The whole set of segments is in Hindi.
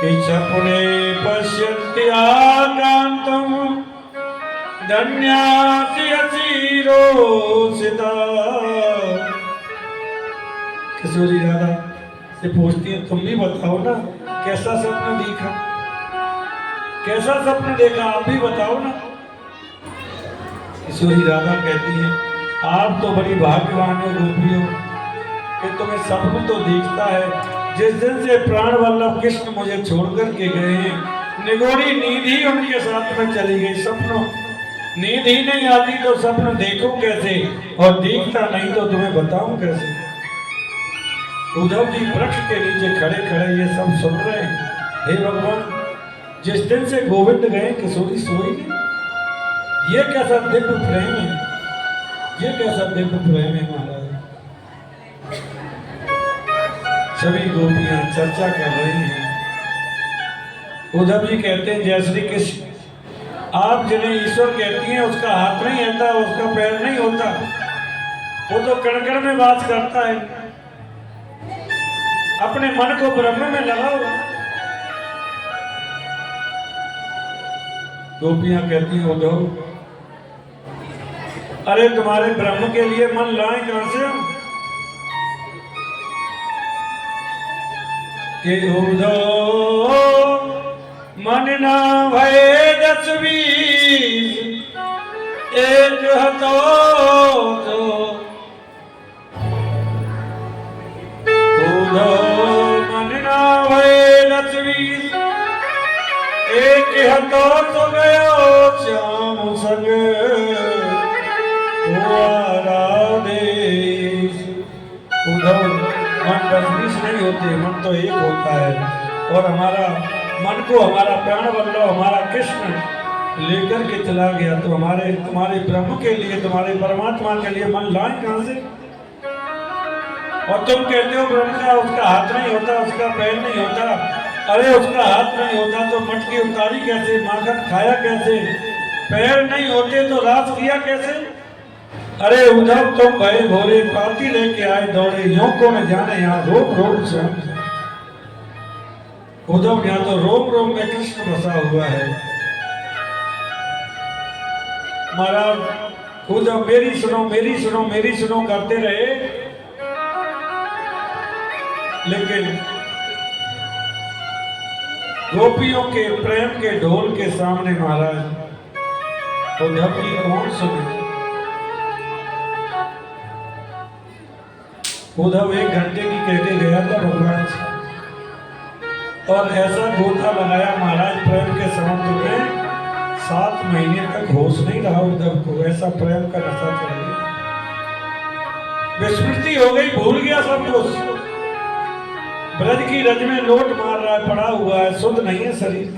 कि सपने पश्यन्ति आकान्तं धन्यासि असीरोसिता। किशोरी राधा से पूछती है, तुम भी बताओ ना कैसा सपना देखा, कैसा सपना देखा, आप भी बताओ ना। किशोरी राधा कहती है, आप तो बड़ी भाग्यवान हो गोपियों कि तुम्हें सपना तो दिखता है। जिस दिन से प्राण वल्लभ कृष्ण मुझे छोड़ करके गए हैं, निगोड़ी नींद ही उनके साथ में चली गई। सपनों नींद ही नहीं आती तो सपना देखूं कैसे, और दिखता नहीं तो तुम्हें बताऊं कैसे। उद्धव जी वृक्ष के नीचे खड़े खड़े ये सब सुन रहे हैं। हे भगवान, जिस दिन से गोविंद गए किशोरी सोई नहीं। ये कैसा दिव्य प्रेम है, ये कैसा दिव्य प्रेम है महाराज। सभी गोपियां चर्चा कर रही हैं। उद्धव जी कहते हैं, जय श्री कृष्ण, आप जिन्हें ईश्वर कहती हैं उसका हाथ नहीं होता, उसका पैर नहीं होता, वो तो कण कण में वास करता है। अपने मन को ब्रह्म में लगाओ। गोपियां कहती हैं, उद्धव अरे तुम्हारे ब्रह्म के लिए मन लाए कहां से हम। कि उद्धव मन ना भय 10-20 एक हतो तो। उद्धव मन ना भय 10-20 एक हतो तो गयो श्याम संग देश। उद्धव मन 10-20 नहीं होते, मन तो एक होता है। और हमारा मन को हमारा प्राण वल्लभ हमारा कृष्ण लेकर के चला गया, तो हमारे तुम्हारे ब्रह्म के लिए, तुम्हारे परमात्मा के लिए मन लाए कहां से। और तुम कहते हो ब्रह्म का उसका हाथ नहीं होता, उसका पैर नहीं होता। अरे उसका हाथ नहीं होता तो मटकी उतारी कैसे, माखन खाया कैसे, पैर नहीं होते तो रास किया कैसे। अरे उद्धव तुम भय भोरे पाती लेके आए दौड़े, यों को न जाने यहाँ रोम रोम से। उद्धव यहाँ तो रोम रोम में कृष्ण बसा हुआ है। महाराज उद्धव मेरी सुनो मेरी सुनो मेरी सुनो करते रहे, लेकिन गोपियों के प्रेम के ढोल के सामने महाराज उद्धव की कौन सुने। उद्धव 1 घंटे की कह के गया था भगवान से, और ऐसा गोथा लगाया महाराज प्रेम के समुद्र में, 7 महीने तक होश नहीं रहा उद्धव को। ऐसा प्रेम का नशा चढ़ गया, विस्मृति हो गई, भूल गया सब कुछ। ब्रज की रज में लोट मार रहा है, पड़ा हुआ है, शुद्ध नहीं है शरीर।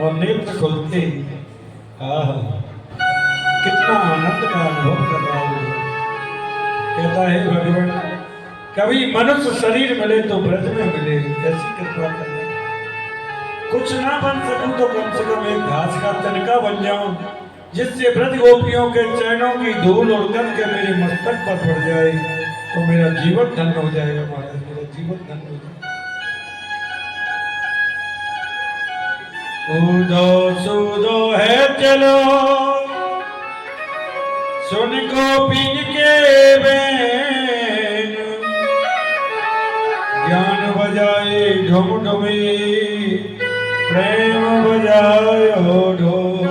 और नेत्र खुलते ही कितना आनंद का अनुभव कर रहा हूं। कहता है भगवान, कभी मनुष्य शरीर मिले तो ब्रज में मिले, ऐसी कृपा करना। कुछ ना बन सकूं तो कम से कम एक घास का तिनका बन जाऊं, जिससे ब्रज गोपियों के चरणों की धूल उड़कर के मेरे मस्तक पर पड़ जाए, तो मेरा जीवन धन्य हो जाएगा महाराज, मेरा जीवन धन्य हो जाएगा। उदो सुदो है चलो सुन गोपीन के बैन, ज्ञान बजाए ढुम ढुमी प्रेम बजाए ढोल।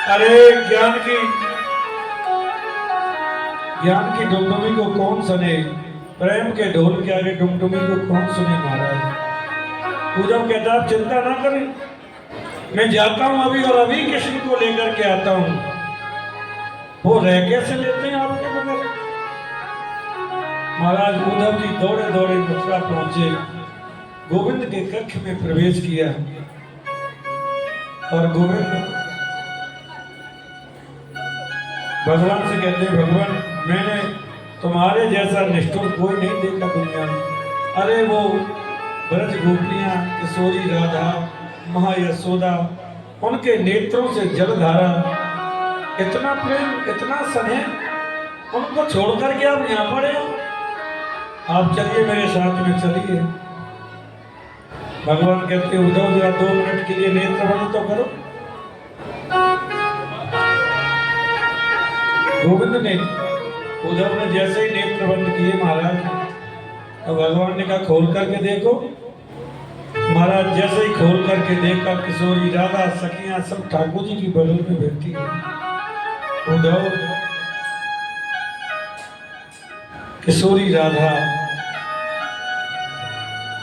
अरे ज्ञान की डुमडुमी को कौन सुने, प्रेम के ढोल के आगे डुमडुमी को कौन सुने महाराज। उद्धव कहता आप चिंता ना करें, मैं जाता हूं अभी और अभी कृष्ण को लेकर के आता हूं। वो रह कैसे लेते हैं आपके बगैर। महाराज उद्धव जी दौड़े दौड़े मथुरा पहुंचे, गोविंद के कक्ष में प्रवेश किया, और गोविंद भगवान से कहते हैं, भगवान मैंने तुम्हारे जैसा निष्ठुर कोई नहीं देखा दुनिया में। अरे वो ब्रज गोपियां, किशोरी राधा, महायशोदा, उनके नेत्रों से जलधारा, इतना प्रेम, इतना स्नेह, उनको छोड़कर के आप यहाँ पड़े हो। आप चलिए मेरे साथ में चलिए। भगवान कहते हैं उद्धव जरा 2 मिनट के लिए नेत्र बंद तो करो। गोविंद ने उद्धव ने जैसे ही नेत्र बंद किए महाराज, तो भगवान ने कहा खोल करके देखो। महाराज जैसे ही खोल करके देखा, किशोरी राधा सखियां सब ठाकुर जी की बगल में बैठी है। उद्धव किशोरी राधा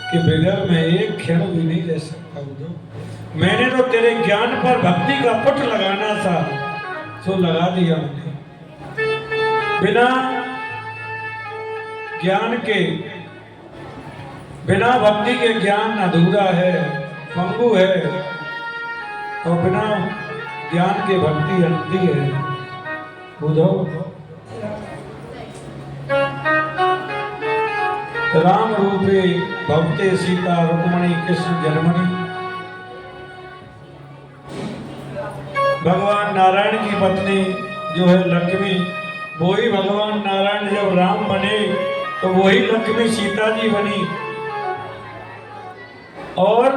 के बगैर मैं एक क्षण भी नहीं रह सकता। उद्धव मैंने तो तेरे ज्ञान पर भक्ति का पुट लगाना था, तो लगा दिया मैंने। बिना ज्ञान के, बिना भक्ति के ज्ञान अधूरा है, पंगु है, और बिना ज्ञान के भक्ति अंधी है। उद्धव राम रूपे भक्ते सीता रुक्मणी कृष्ण जन्मनी। भगवान नारायण की पत्नी जो है लक्ष्मी, वही भगवान नारायण जब राम बने तो वही लक्ष्मी सीता जी बनी, और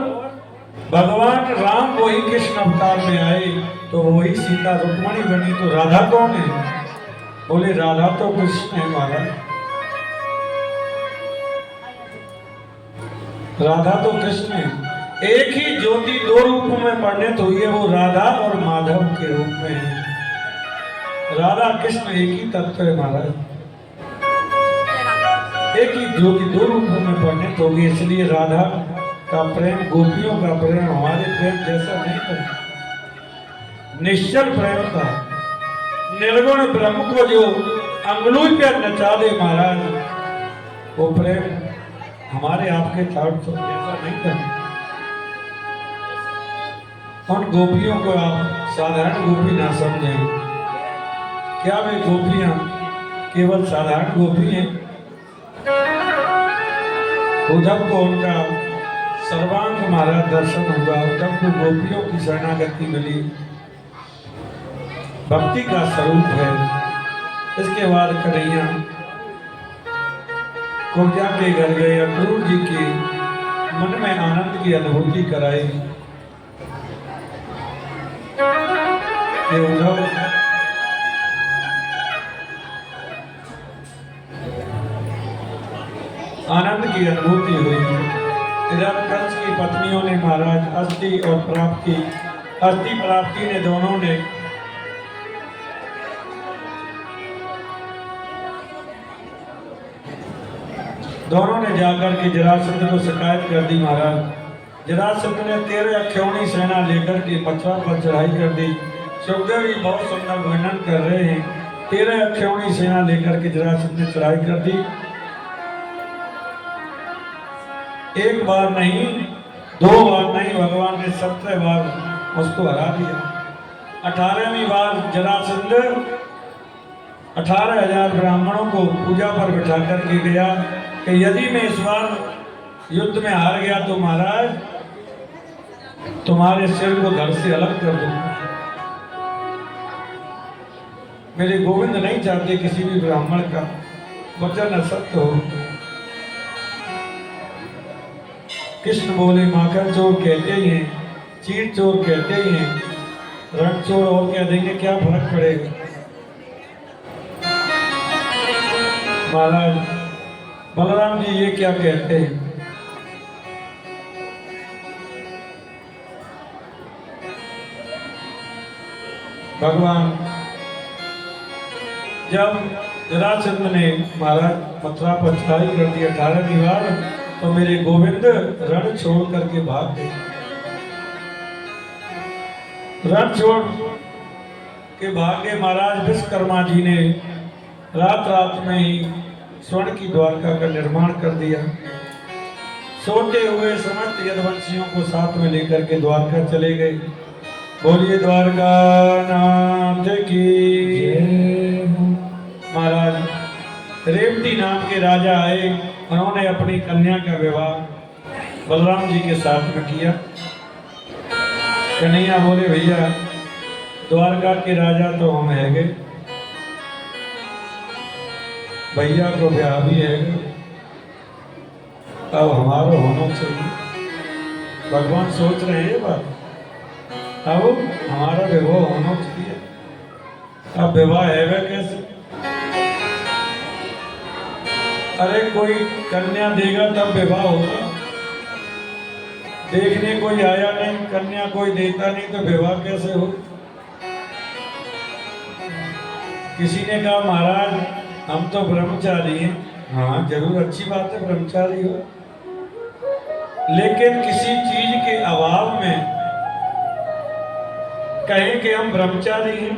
भगवान राम वही कृष्ण अवतार में आए तो वही सीता रुक्मणी बनी। तो राधा कौन है? बोले राधा तो कृष्ण है महाराज, राधा तो कृष्ण है। एक ही ज्योति 2 रूप में परिणत हुई है, वो राधा और माधव के रूप में है। राधा कृष्ण एक ही तत्व है महाराज, एक ही ज्योति 2 रूपों में परिणत होगी। इसलिए राधा का प्रेम, गोपियों का प्रेम हमारे प्रेम जैसा नहीं था। निश्चल प्रेम था, निर्गुण ब्रह्म को जो अंगुली पे नचा दे महाराज, वो प्रेम हमारे आपके थर्ड जैसा नहीं था। उन गोपियों को आप साधारण गोपी ना समझें। क्या वे गोपियां केवल साधारण गोपी हैं? उद्धव को उनका सर्वांग महाराज दर्शन हुआ। उद्धव को गोपियों की शरणागति मिली, भक्ति का स्वरूप है। इसके बाद कन्हैया कुब्जा के घर गए, अक्रूर जी के मन में आनंद की अनुभूति कराई कि उद्धव आनंद की अनुभूति हुई। इधर कंस की पत्नियों ने महाराज अस्थि और प्राप्ति ने दोनों ने जाकर के जरासंध को शिकायत कर दी। महाराज जरासंध ने 13 अक्षौणी सेना लेकर के मथुरा पर चढ़ाई कर दी। सुखदेव जी बहुत सुंदर वर्णन कर रहे हैं। 13 अक्षौणी सेना लेकर के जरासंध ने चढ़ाई कर दी। एक बार नहीं, 2 बार नहीं, भगवान ने 17 बार उसको हरा दिया। 18वीं बार जरासंध 18,000 ब्राह्मणों को पूजा पर बिठा करके गया कि यदि मैं इस बार युद्ध में हार गया तो महाराज तुम्हारे सिर को धड़ से अलग कर दूंगा। मेरे गोविंद नहीं चाहते किसी भी ब्राह्मण का वचन असत्य हो। कृष्ण बोले माखन चोर कहते ही हैं, चीट चोर कहते ही हैं, रण चोर और कह देंगे, क्या फर्क पड़ेगा। महाराज बलराम जी ये क्या कहते हैं? भगवान जब जरासंध ने महाराज मथुरा पर चढ़ाई कर दी 18वीं बार, तो मेरे गोविंद रण छोड़ करके भाग गए। रण छोड़ के भाग गए। महाराज विश्वकर्मा जी ने रात में ही स्वर्ण की द्वारका का निर्माण कर दिया। सोते हुए समस्त यदुवंशियों को साथ में लेकर के द्वारका चले गए। बोलिए द्वारका नाथ की। महाराज रेवती नाम के राजा आए, उन्होंने अपनी कन्या का विवाह बलराम जी के साथ में किया। कन्हैया बोले भैया द्वारका के राजा तो हम है गए, भैया को ब्याह भी है, अब हमारा होना चाहिए। भगवान सोच रहे हैं ये बात, अब हमारा विवाह होना चाहिए। अब विवाह है वह कैसे? अरे कोई कन्या देगा तब विवाह होगा। देखने कोई आया नहीं, कन्या कोई देता नहीं, तो विवाह कैसे हो? किसी ने कहा महाराज हम तो ब्रह्मचारी हैं। हाँ जरूर, अच्छी बात है ब्रह्मचारी हो, लेकिन किसी चीज के अभाव में कहें कि हम ब्रह्मचारी हैं।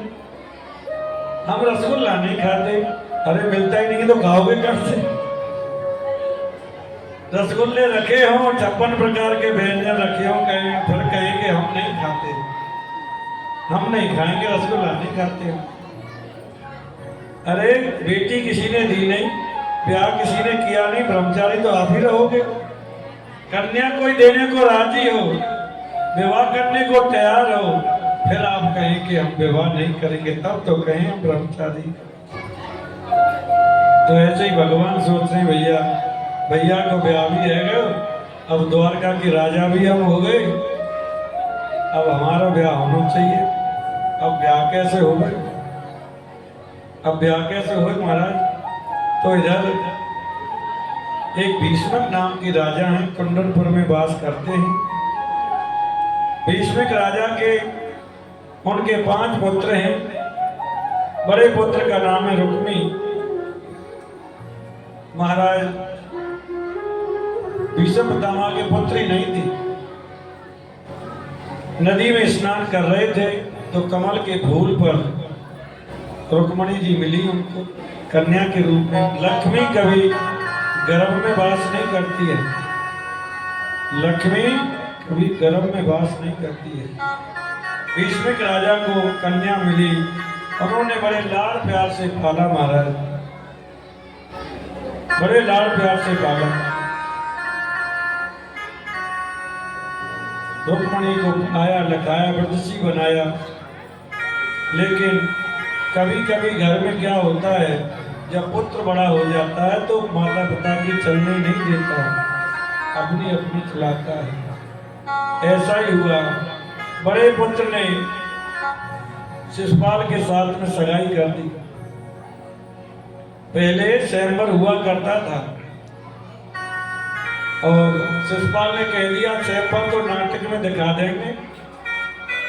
हम रसगुल्ला नहीं खाते, अरे मिलता ही नहीं तो खाओगे कैसे? रसगुल्ले रखे हों, 56 प्रकार के व्यंजन रखे हों, कहें फिर कहेंगे हम नहीं खाते, हम नहीं खाएंगे, रसगुल्ला नहीं खाते। अरे बेटी किसी ने दी नहीं, ब्याह किसी ने किया नहीं, ब्रह्मचारी तो आप ही रहोगे। कन्या कोई देने को राजी हो, विवाह करने को तैयार हो, फिर आप कहें कि हम विवाह नहीं करेंगे, तब तो कहें हम ब्रह्मचारी। तो ऐसे ही भगवान सोच रहे भैया, भैया को ब्याह भी है गए, अब द्वारका के राजा भी हम हो गए, अब हमारा ब्याह होना चाहिए। अब ब्याह कैसे हो गए? अब ब्याह कैसे हो महाराज? तो इधर एक भीष्मक नाम की राजा हैं, कुंडलपुर में वास करते हैं। भीष्मक राजा के उनके 5 पुत्र हैं। बड़े पुत्र का नाम है रुक्मी। महाराज भीष्म पितामह के पुत्री नहीं थी। नदी में स्नान कर रहे थे तो कमल के फूल पर रुक्मणी जी मिली उनको कन्या के रूप में। लक्ष्मी कभी गर्भ में वास नहीं करती है, लक्ष्मी कभी गर्भ में वास नहीं करती है। भीष्मक राजा को कन्या मिली, उन्होंने बड़े लाड़ प्यार से पाला महाराज, बड़े लाड़ प्यार से पाला। रुक्मणी को आया लखाया ब्रजसी बनाया, लेकिन कभी कभी घर में क्या होता है, जब पुत्र बड़ा हो जाता है तो माता पिता की चलने नहीं देता, अपनी अपनी चलाता है। ऐसा ही हुआ, बड़े पुत्र ने शिशुपाल के साथ में सगाई कर दी। पहले स्वयंवर हुआ करता था और शिशुपाल ने कह दिया स्वयंवर तो नाटक में दिखा देंगे,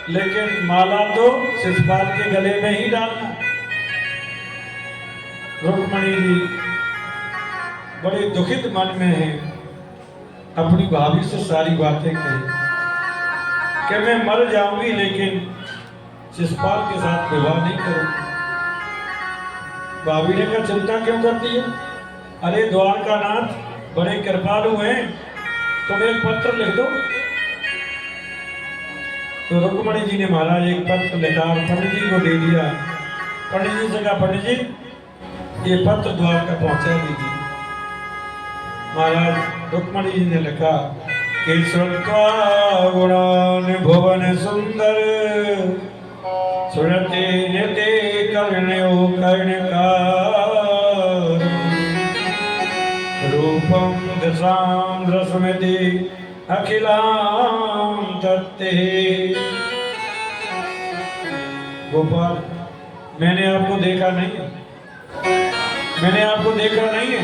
लेकिन माला तो शिशुपाल के गले में ही डालना। रुक्मणी जी बड़े दुखित मन में है, अपनी भाभी से सारी बातें कही कि मैं मर जाऊंगी लेकिन शिशुपाल के साथ विवाह नहीं करूंगी। भाभी ने कहा चिंता क्यों करती है? अरे द्वारकानाथ बड़े कृपालु हैं, तुम एक पत्र लिख दो। तो रुक्मणी जी ने महाराज एक पत्र लिखा, पंडित जी को दे दिया। पंडित जी से कहा पंडित जी ये पत्र द्वारका पहुंचा दीजिए। महाराज रुक्मणी जी ने लिखा कि श्रुत्वा गुणान भुवन सुंदर सुरते निते कर्ण्यो कर्णकार रूपम दशाम रसमति अखिलाम तत्ते। गोपाल मैंने आपको देखा नहीं है, मैंने आपको देखा नहीं है,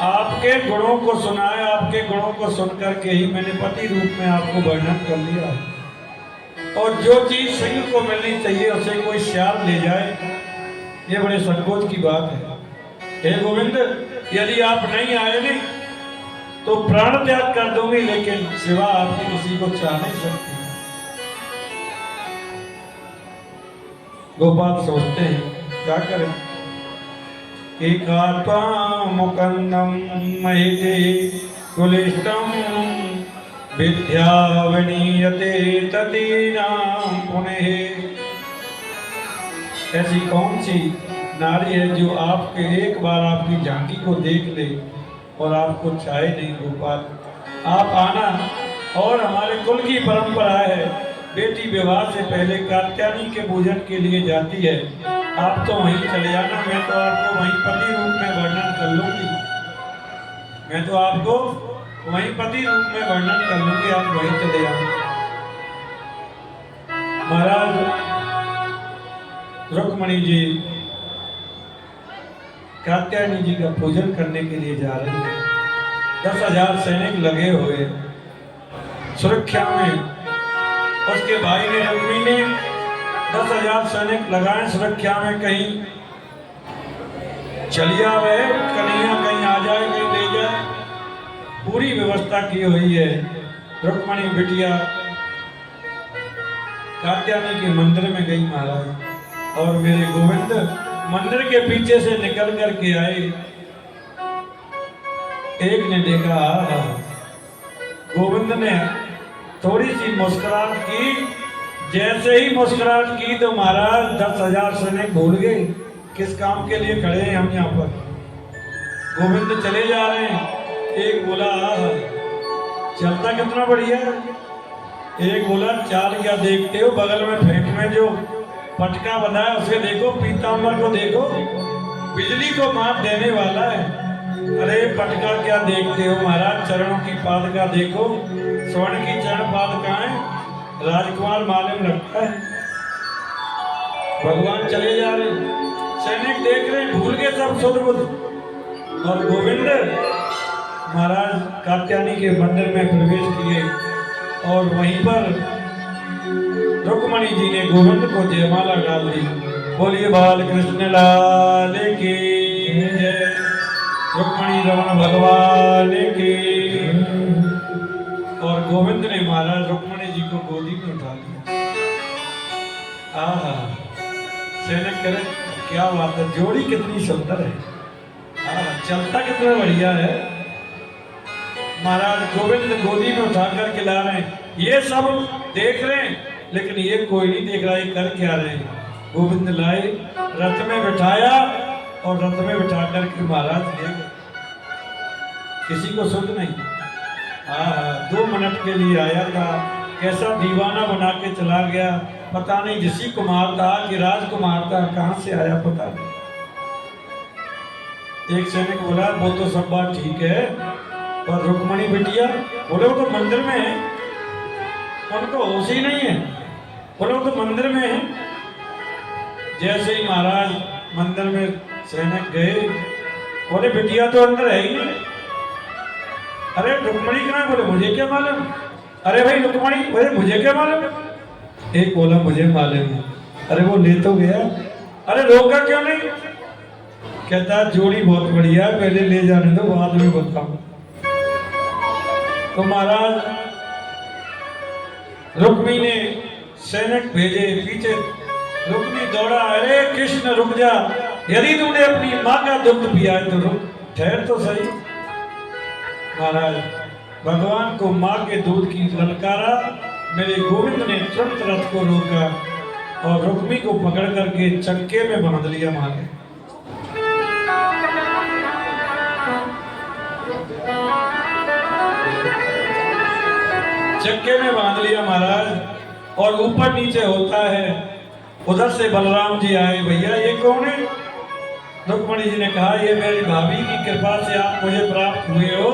आपके गुणों को सुना है, आपके गुणों को सुनकर के ही मैंने पति रूप में आपको वर्णन कर लिया। और जो चीज सिंह को मिलनी चाहिए उसे कोई श्याम ले जाए, ये बड़े संकोच की बात है। हे गोविंद यदि आप नहीं आए नहीं तो प्राण त्याग कर दूंगी, लेकिन सिवा आपके किसी को चाह नहीं सकती। गोपाल सोचते हैं क्या करें। एकात्मा मुकंदम महिते कुलिष्टम विद्या विनीयते ततीनाम पुनः। ऐसी कौन सी नारी है जो आपके एक बार आपकी झांकी को देख ले और आपको चाहे नहीं। गोपाल आप आना, और हमारे कुल की परंपरा है बेटी विवाह से पहले कात्यायनी के भोजन के लिए जाती है। आप तो वहीं चले आना, मैं तो आपको वहीं पति रूप में वर्णन कर लूंगी, मैं तो आपको वहीं पति रूप में वर्णन कर लूंगी, आप वहीं चले आओ। महाराज रुक्मणी जी कात्यायनी जी का पूजन करने के लिए जा रहे हैं। 10,000 सैनिक लगे हुए सुरक्षा में। उसके भाई ने रुक्मी ने 10,000 सैनिक लगाए सुरक्षा में, कहीं चलिया रहे कन्हैया, कहीं आ जाए कहीं ले जाए, पूरी व्यवस्था की हुई है। रुक्मणी बिटिया कात्यायनी के मंदिर में गई महाराज, और मेरे गोविंद मंदिर के पीछे से निकल कर के आए। एक ने देखा, गोविंद ने थोड़ी सी मुस्कुराहट की। जैसे ही मुस्कुराहट की तो महाराज 10,000 सैनिक भूल गए किस काम के लिए खड़े हैं हम यहाँ पर। गोविंद चले जा रहे हैं। एक बोला चलता कितना बढ़िया है, एक बोला चाल क्या देखते हो, बगल में फेंक में जो पटका बना है उसे देखो, पीताम्बर को देखो, बिजली को मात देने वाला है। अरे पटका क्या देखते हो महाराज, चरणों की पादका देखो, स्वर्ण की चरण पादकाएं, राजकुमार मालूम लगता है। भगवान चले जा रहे, सैनिक देख रहे, भूल गए सब सुध बुध। और गोविंद महाराज कात्यायनी के मंदिर में प्रवेश किए, और वहीं पर रुक्मणी जी ने गोविंद को जयमाला डाल दी। बोलिए बाल कृष्ण लाल की जय, रुक्मणी रमण भगवान की। और गोविंद ने महाराज रुक्मणी जी को गोदी में उठा लिया। सैनिक करे क्या बात है, जोड़ी कितनी सुंदर है, चलता कितना बढ़िया है। महाराज गोविंद गोदी में उठा कर के ला रहे हैं। ये सब देख रहे हैं लेकिन ये कोई नहीं देख रहा, ये कर क्या रहे हैं। गोविंद लाए, रथ में बिठाया, और रथ में बिठा कर के महाराज ले गए। किसी को सुध नहीं। 2 मिनट के लिए आया था, कैसा दीवाना बना के चला गया, पता नहीं ऋषि कुमार था कि राजकुमार था, कहां से आया पता नहीं। एक सैनिक बोला वो तो सब बात ठीक है, पर रुक्मणी बिटिया, बोले वो तो मंदिर में है, उनको होश ही नहीं है, बोले वो तो मंदिर में है। जैसे ही महाराज मंदिर में सैनिक गए, बोले बिटिया तो अंदर है ही नहीं। अरे रुक्मणी कहाँ, बोले मुझे क्या मालूम। अरे भाई रुक्मणी, बोले मुझे क्या मालूम। एक बोला मुझे मालूम है। अरे वो ले तो गया, अरे रोका क्यों नहीं। कहता जोड़ी बहुत बढ़िया, पहले ले जाने दो बाद में बताऊं। तो महाराज रुक्मी ने सैनिक भेजे पीछे। रुक्मी दौड़ा, अरे कृष्ण रुक जा, यदि तूने अपनी माँ का दुग्ध पिया है तो रुक, ठहर तो सही। महाराज भगवान को माँ के दूध की ललकारा, मेरे गोविंद ने तुरंत रथ को रोका और रुक्मी को पकड़ करके चक्के में बांध लिया। महाराज चक्के में बांध लिया महाराज, और ऊपर नीचे होता है। उधर से बलराम जी आए, भैया ये कौन है। रुक्मणी जी ने कहा ये मेरी भाभी की कृपा से आप मुझे प्राप्त हुए हो,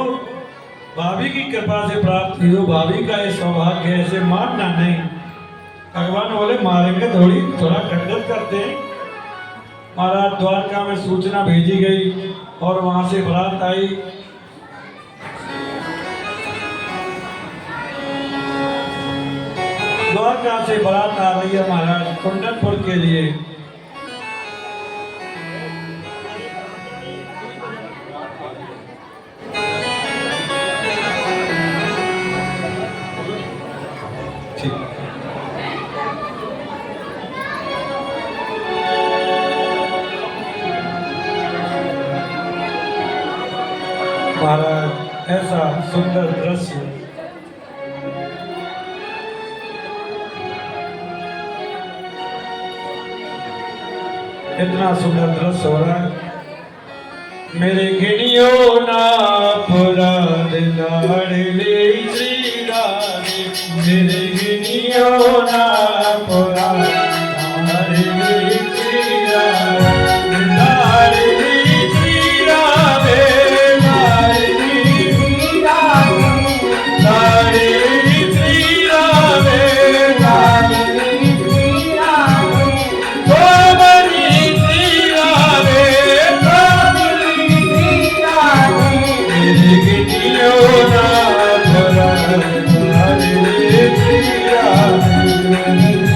भाभी की कृपा से प्राप्त हुई हो, भाभी का ये सौभाग्य है, ऐसे मारना नहीं। भगवान बोले मारेंगे थोड़ी, थोड़ा खंडित करते हैं। महाराज द्वारका में सूचना भेजी गई और वहां से बारात आई। द्वारका से बारात आ रही है महाराज कुंडनपुर के लिए। महाराज ऐसा सुंदर दृश्य, इतना सुंदर दृश्य हो रहा है। मेरे गिनियो ना पुराण लाडले श्री राधे, मेरे गिनियो ना पुराण लाडले श्री राधे, लाडले श्री राधे, लाडले श्री राधे। नहीं